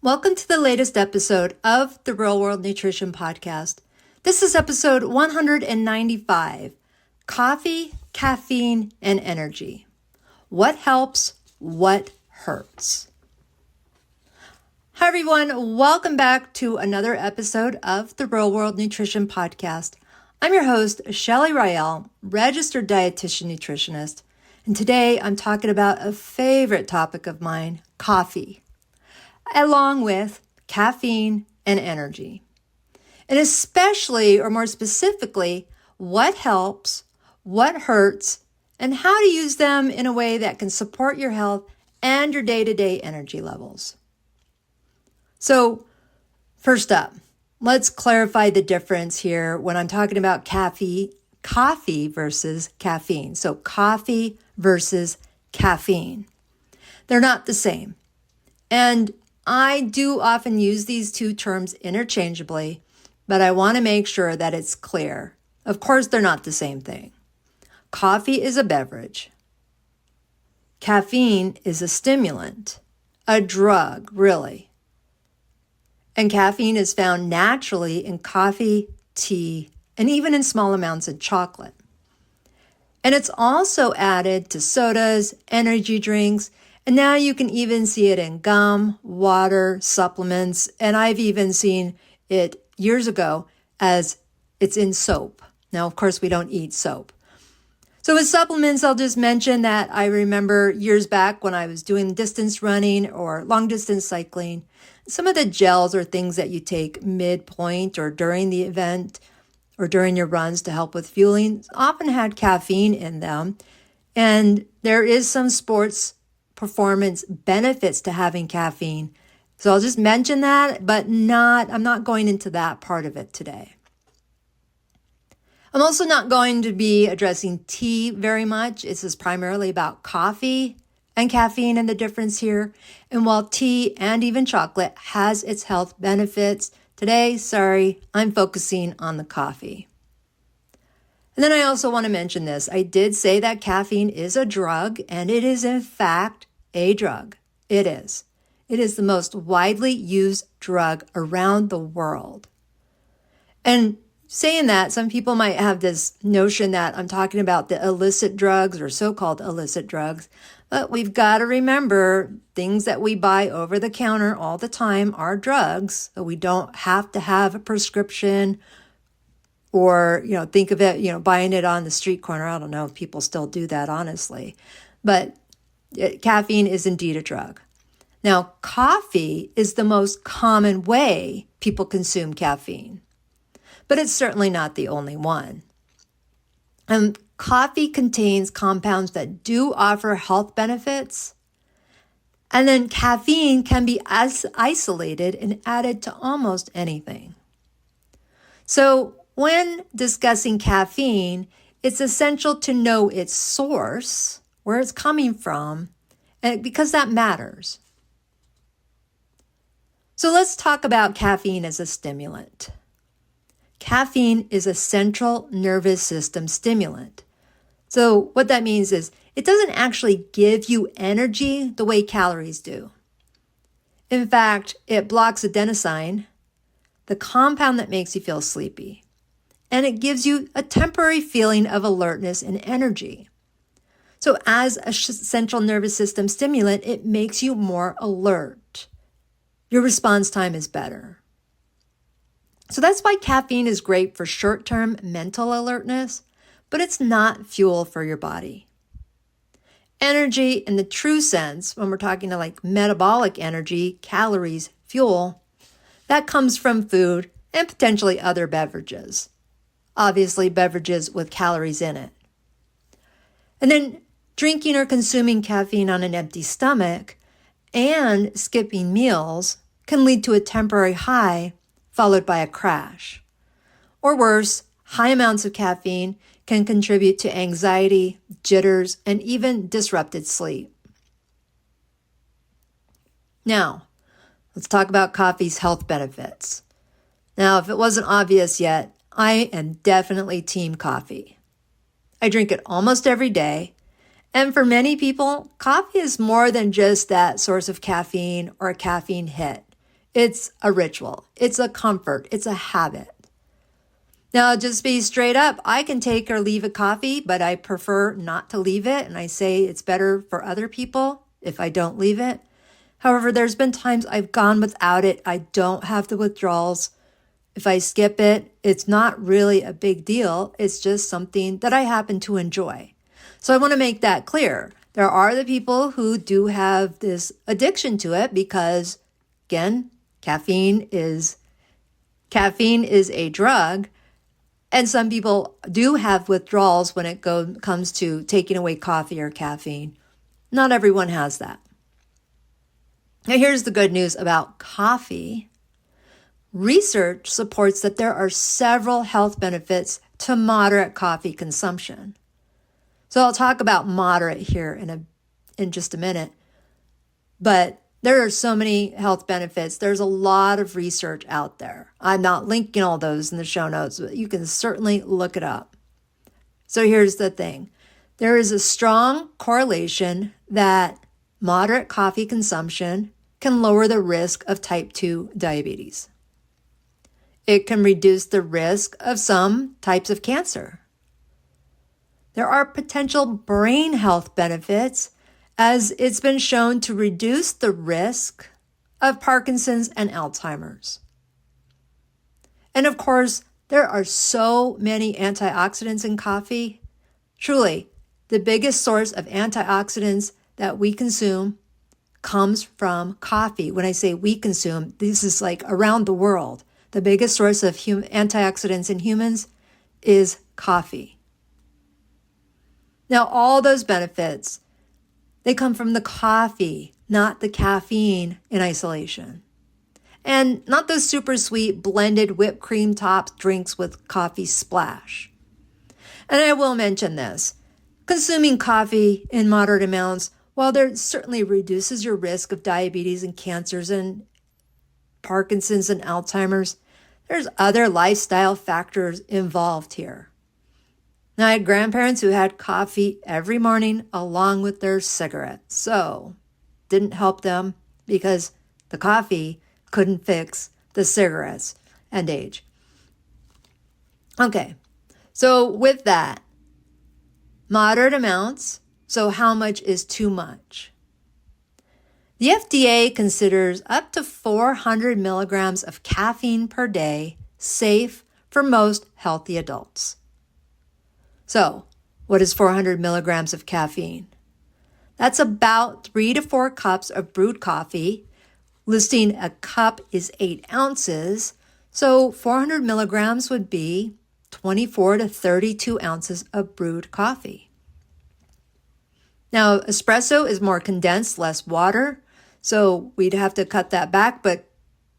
Welcome to the latest episode of the Real World Nutrition Podcast. This is episode 195, Coffee, Caffeine, and Energy. What helps? What hurts? Hi everyone, welcome back to another episode of the Real World Nutrition Podcast. I'm your host, Shelley Rael, registered Dietitian Nutritionist, and today I'm talking about a favorite topic of mine, coffee, along with caffeine and energy. And especially, or more specifically, what helps, what hurts, and how to use them in a way that can support your health and your day-to-day energy levels. So, first up, let's clarify the difference here when I'm talking about coffee versus caffeine. So, coffee versus caffeine. They're not the same. And I do often use these two terms interchangeably, but I want to make sure that it's clear. Of course, they're not the same thing. Coffee is a beverage. Caffeine is a stimulant, a drug, really. And caffeine is found naturally in coffee, tea, and even in small amounts in chocolate. And it's also added to sodas, energy drinks, and now you can even see it in gum, water, supplements, and I've even seen it years ago as it's in soap. Now, of course, we don't eat soap. So with supplements, I'll just mention that I remember years back when I was doing distance running or long distance cycling, some of the gels or things that you take midpoint or during the event or during your runs to help with fueling often had caffeine in them. And there is some sports performance benefits to having caffeine. So I'll just mention that, but I'm not going into that part of it today. I'm also not going to be addressing tea very much. This is primarily about coffee and caffeine and the difference here. And while tea and even chocolate has its health benefits, today, I'm focusing on the coffee. And then I also want to mention this. I did say that caffeine is a drug, and it is in fact a drug. It is. It is the most widely used drug around the world. And saying that, some people might have this notion that I'm talking about the illicit drugs or so-called illicit drugs, but we've got to remember things that we buy over the counter all the time are drugs, so we don't have to have a prescription or, think of it, buying it on the street corner. I don't know if people still do that, honestly. But caffeine is indeed a drug. Now, coffee is the most common way people consume caffeine, but it's certainly not the only one. And coffee contains compounds that do offer health benefits, and then caffeine can be isolated and added to almost anything. So when discussing caffeine, it's essential to know its source, where it's coming from, and because that matters. So let's talk about caffeine as a stimulant. Caffeine is a central nervous system stimulant. So what that means is it doesn't actually give you energy the way calories do. In fact, it blocks adenosine, the compound that makes you feel sleepy, and it gives you a temporary feeling of alertness and energy. So as a central nervous system stimulant, it makes you more alert. Your response time is better. So that's why caffeine is great for short-term mental alertness, but it's not fuel for your body. Energy in the true sense, when we're talking to like metabolic energy, calories, fuel, that comes from food and potentially other beverages. Obviously, beverages with calories in it. And then drinking or consuming caffeine on an empty stomach and skipping meals can lead to a temporary high followed by a crash. Or worse, high amounts of caffeine can contribute to anxiety, jitters, and even disrupted sleep. Now, let's talk about coffee's health benefits. Now, if it wasn't obvious yet, I am definitely team coffee. I drink it almost every day, And for many people, coffee is more than just that source of caffeine or a caffeine hit. It's a ritual. It's a comfort. It's a habit. Now, just be straight up. I can take or leave a coffee, but I prefer not to leave it. And I say it's better for other people if I don't leave it. However, there's been times I've gone without it. I don't have the withdrawals. If I skip it, it's not really a big deal. It's just something that I happen to enjoy. So I want to make that clear. There are the people who do have this addiction to it because, again, caffeine is a drug. And some people do have withdrawals when it comes to taking away coffee or caffeine. Not everyone has that. Now, here's the good news about coffee. Research supports that there are several health benefits to moderate coffee consumption. So I'll talk about moderate here in just a minute. But there are so many health benefits. There's a lot of research out there. I'm not linking all those in the show notes, but you can certainly look it up. So here's the thing. There is a strong correlation that moderate coffee consumption can lower the risk of type 2 diabetes. It can reduce the risk of some types of cancer. There are potential brain health benefits as it's been shown to reduce the risk of Parkinson's and Alzheimer's. And of course, there are so many antioxidants in coffee. Truly, the biggest source of antioxidants that we consume comes from coffee. When I say we consume, this is like around the world. The biggest source of antioxidants in humans is coffee. Now, all those benefits, they come from the coffee, not the caffeine in isolation. And not those super sweet blended whipped cream topped drinks with coffee splash. And I will mention this. Consuming coffee in moderate amounts, while there certainly reduces your risk of diabetes and cancers and Parkinson's and Alzheimer's, there's other lifestyle factors involved here. Now, I had grandparents who had coffee every morning along with their cigarettes. So, didn't help them because the coffee couldn't fix the cigarettes and age. Okay, so with that, moderate amounts. So how much is too much? The FDA considers up to 400 milligrams of caffeine per day safe for most healthy adults. So, what is 400 milligrams of caffeine? That's about 3 to 4 cups of brewed coffee. Listing a cup is 8 ounces. So 400 milligrams would be 24 to 32 ounces of brewed coffee. Now, espresso is more condensed, less water. So we'd have to cut that back, but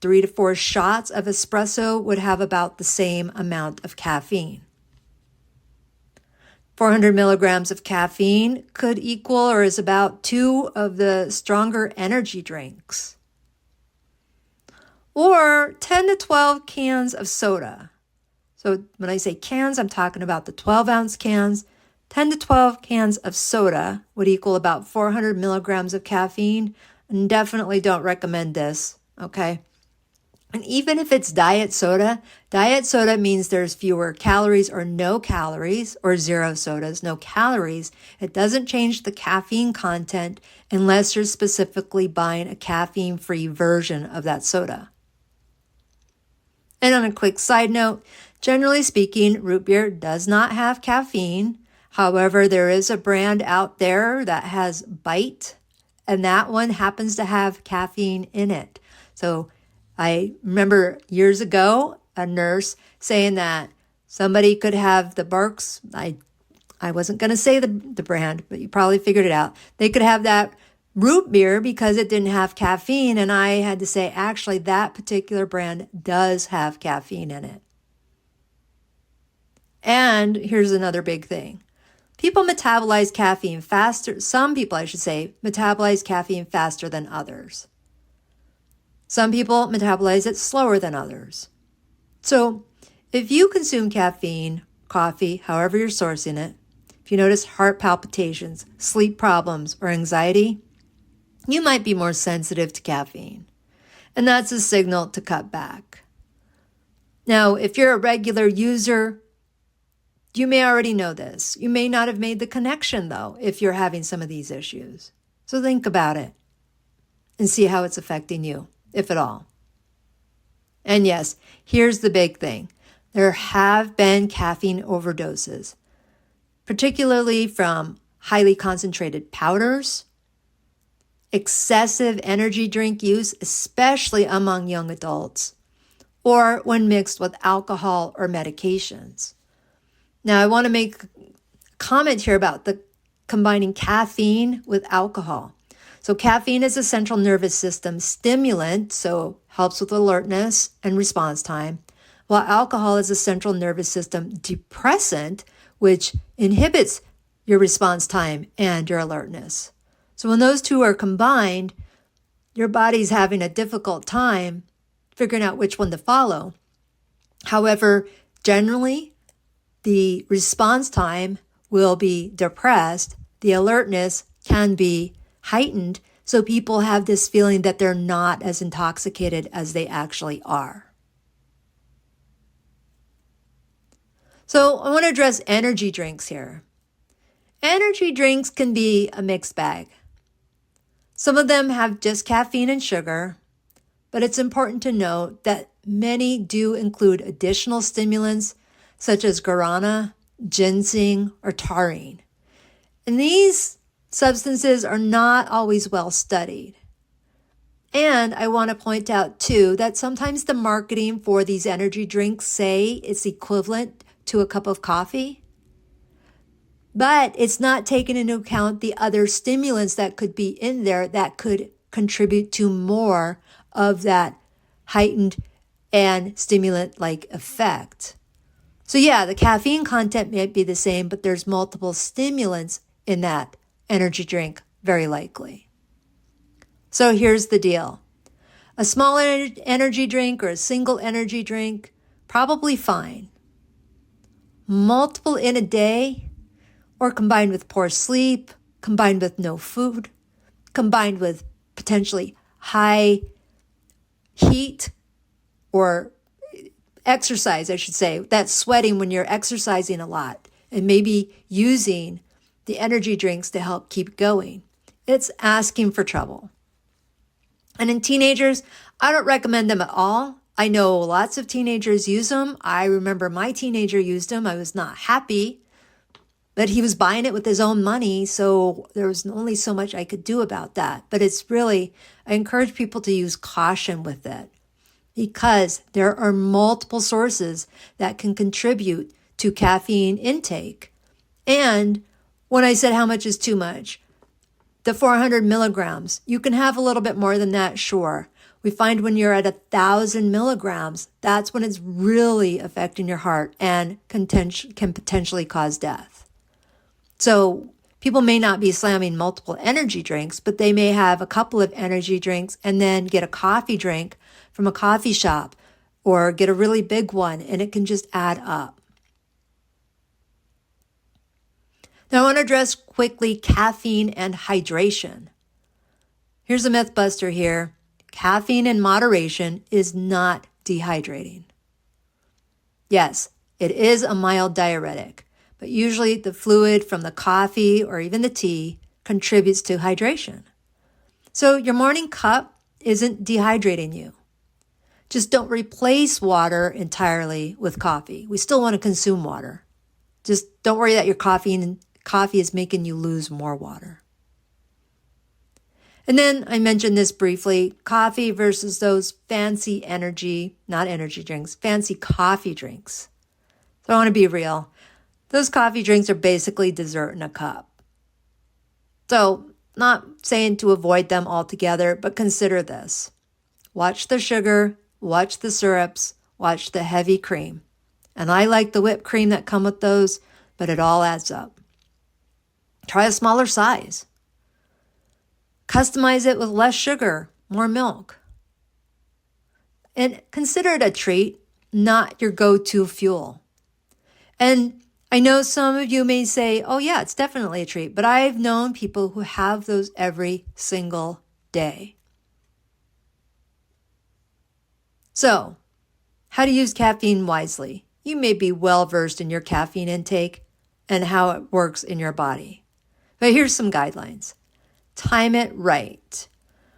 3 to 4 shots of espresso would have about the same amount of caffeine. 400 milligrams of caffeine could equal or is about 2 of the stronger energy drinks. Or 10 to 12 cans of soda. So when I say cans, I'm talking about the 12-ounce cans. 10 to 12 cans of soda would equal about 400 milligrams of caffeine. And definitely don't recommend this, okay? And even if it's diet soda means there's fewer calories or no calories, or zero sodas, no calories. It doesn't change the caffeine content unless you're specifically buying a caffeine-free version of that soda. And on a quick side note, generally speaking, root beer does not have caffeine. However, there is a brand out there that has Bite, and that one happens to have caffeine in it. So I remember years ago, a nurse saying that somebody could have the Barks. I wasn't going to say the brand, but you probably figured it out. They could have that root beer because it didn't have caffeine. And I had to say, actually, that particular brand does have caffeine in it. And here's another big thing. People metabolize caffeine faster. Some people, I should say, metabolize caffeine faster than others. Some people metabolize it slower than others. So if you consume caffeine, coffee, however you're sourcing it, if you notice heart palpitations, sleep problems, or anxiety, you might be more sensitive to caffeine. And that's a signal to cut back. Now, if you're a regular user, you may already know this. You may not have made the connection, though, if you're having some of these issues. So think about it and see how it's affecting you, if at all. And yes, here's the big thing. There have been caffeine overdoses, particularly from highly concentrated powders, excessive energy drink use, especially among young adults, or when mixed with alcohol or medications. Now, I want to make a comment here about the combining caffeine with alcohol. So caffeine is a central nervous system stimulant, so helps with alertness and response time, while alcohol is a central nervous system depressant, which inhibits your response time and your alertness. So when those two are combined, your body's having a difficult time figuring out which one to follow. However, generally, the response time will be depressed. The alertness can be heightened, so people have this feeling that they're not as intoxicated as they actually are. So I want to address energy drinks here. Energy drinks can be a mixed bag. Some of them have just caffeine and sugar, but it's important to note that many do include additional stimulants such as guarana, ginseng, or taurine. And these substances are not always well studied. And I want to point out too that sometimes the marketing for these energy drinks say it's equivalent to a cup of coffee, but it's not taking into account the other stimulants that could be in there that could contribute to more of that heightened and stimulant-like effect. So yeah, the caffeine content might be the same, but there's multiple stimulants in that energy drink, very likely. So here's the deal. A small energy drink or a single energy drink, probably fine. Multiple in a day, or combined with poor sleep, combined with no food, combined with potentially high heat or exercise, I should say, that's sweating when you're exercising a lot, and maybe using the energy drinks to help keep going. It's asking for trouble. And in teenagers, I don't recommend them at all. I know lots of teenagers use them. I remember my teenager used them. I was not happy, but he was buying it with his own money, so there was only so much I could do about that. But it's really, I encourage people to use caution with it because there are multiple sources that can contribute to caffeine intake. And when I said how much is too much, the 400 milligrams, you can have a little bit more than that, sure. We find when you're at 1,000 milligrams, that's when it's really affecting your heart and can potentially cause death. So people may not be slamming multiple energy drinks, but they may have a couple of energy drinks and then get a coffee drink from a coffee shop or get a really big one, and it can just add up. Now I want to address quickly caffeine and hydration. Here's a myth buster here. Caffeine in moderation is not dehydrating. Yes, it is a mild diuretic, but usually the fluid from the coffee or even the tea contributes to hydration. So your morning cup isn't dehydrating you. Just don't replace water entirely with coffee. We still want to consume water. Just don't worry that your coffee is making you lose more water. And then I mentioned this briefly, coffee versus those fancy not energy drinks, fancy coffee drinks. So I want to be real. Those coffee drinks are basically dessert in a cup. So not saying to avoid them altogether, but consider this. Watch the sugar, watch the syrups, watch the heavy cream. And I like the whipped cream that come with those, but it all adds up. Try a smaller size. Customize it with less sugar, more milk. And consider it a treat, not your go-to fuel. And I know some of you may say, oh yeah, it's definitely a treat, but I've known people who have those every single day. So, how to use caffeine wisely. You may be well versed in your caffeine intake and how it works in your body. But here's some guidelines. Time it right.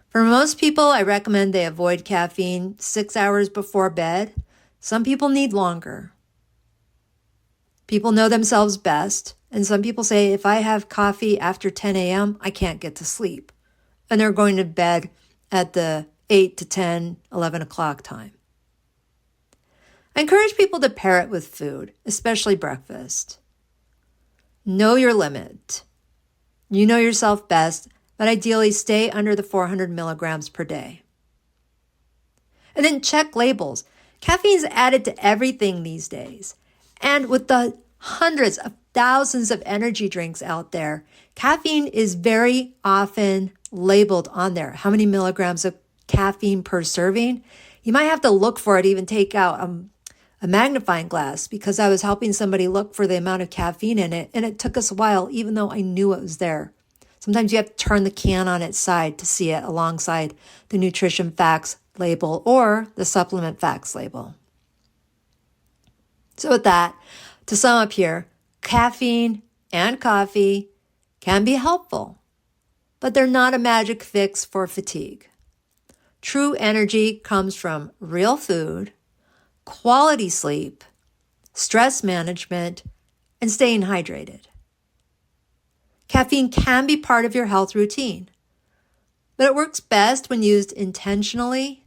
For most people, I recommend they avoid caffeine 6 hours before bed. Some people need longer. People know themselves best, and some people say, if I have coffee after 10 a.m., I can't get to sleep. And they're going to bed at the 8 to 10, 11 o'clock time. I encourage people to pair it with food, especially breakfast. Know your limit. You know yourself best, but ideally stay under the 400 milligrams per day. And then check labels. Caffeine is added to everything these days. And with the hundreds of thousands of energy drinks out there, caffeine is very often labeled on there. How many milligrams of caffeine per serving? You might have to look for it, even take out a magnifying glass, because I was helping somebody look for the amount of caffeine in it, and it took us a while, even though I knew it was there. Sometimes you have to turn the can on its side to see it alongside the nutrition facts label or the supplement facts label. So with that, to sum up here, caffeine and coffee can be helpful, but they're not a magic fix for fatigue. True energy comes from real food, quality sleep, stress management, and staying hydrated. Caffeine can be part of your health routine, but it works best when used intentionally,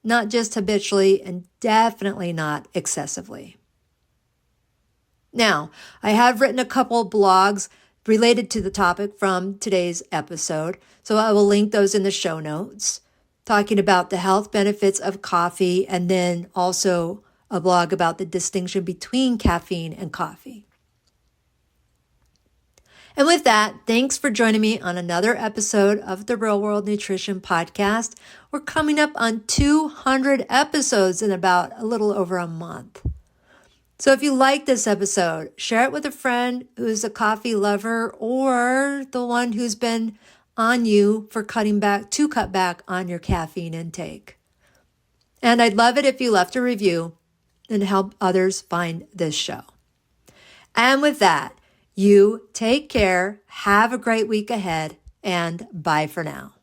not just habitually, and definitely not excessively. Now, I have written a couple blogs related to the topic from today's episode, so I will link those in the show notes, talking about the health benefits of coffee, and then also a blog about the distinction between caffeine and coffee. And with that, thanks for joining me on another episode of the Real World Nutrition Podcast. We're coming up on 200 episodes in about a little over a month. So if you like this episode, share it with a friend who's a coffee lover or the one who's been on you for cut back on your caffeine intake. And I'd love it if you left a review and help others find this show. And with that, you take care, have a great week ahead, and bye for now.